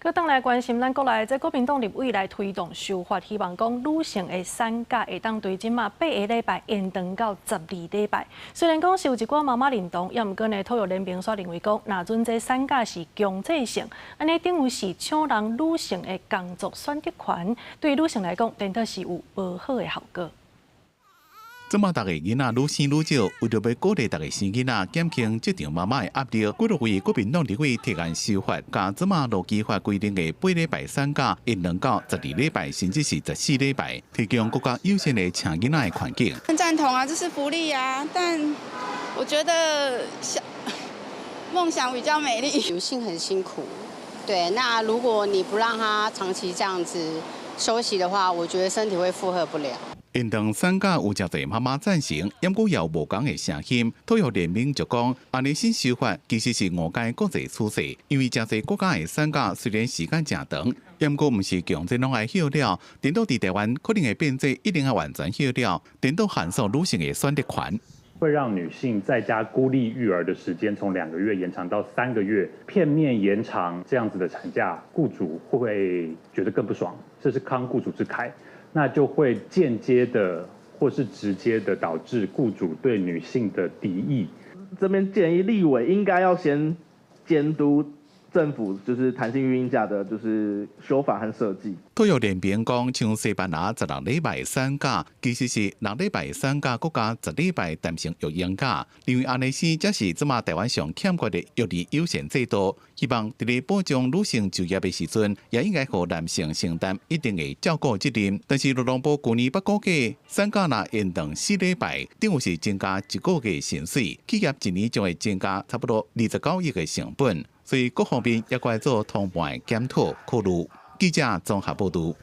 佮当来关心咱国内这国民党立委来推动修法，希望讲女性的产假会当对即马8个礼拜延长到12礼拜。虽然讲是有一寡妈妈认同，也毋过呢，托育联盟所认为讲，若准这产假是强制性，安尼等于是抢人女性的工作选择权，对女性来讲，真的是有无好的效果。 即马大个囡仔愈生愈少，为着要鼓励大个生囡仔，减轻职场妈妈的压力，几多位国民党立委提案修法，将即马劳基法规定的8礼拜产假延长到12礼拜，甚至是14礼拜，提供更加优先的请囡仔的环境。很赞同啊，这是福利啊，但我觉得梦想比较美丽。女性很辛苦，对，那如果你不让她长期这样子休息的话，我觉得身体会负荷不了。 延长产假有真侪妈妈赞成，不过也有无同的声音。托育联盟就讲，安尼新修法其实是误解国际趋势，因为真侪国家的产假虽然时间真长，不过毋是强制拢爱休了，等到伫台湾可能会变做一定要完全休了，等到限缩女性的选择权。 会让女性在家孤立育儿的时间从2个月延长到3个月，片面延长这样子的产假，雇主会觉得更不爽，这是慷雇主之慨，那就会间接的或是直接的导致雇主对女性的敌意。这边建议立委应该要先监督政府，就是弹性育婴假的，就是修法和设计。 托育联盟讲，像西班牙16礼拜产假，其实是6礼拜产假，国加10礼拜单性育婴假。因为安尼是，才是即马台湾上欠缺的育儿优先制度。希望伫咧保障女性就业的时阵，也应该互男性承担一定的照顾责任。但是劳动部去年捌估计，产假若延长4礼拜，等于是增加1个月薪水，企业一年就会增加差不多29亿的成本。所以各方面也该做通盘检讨考虑。记者综合报道。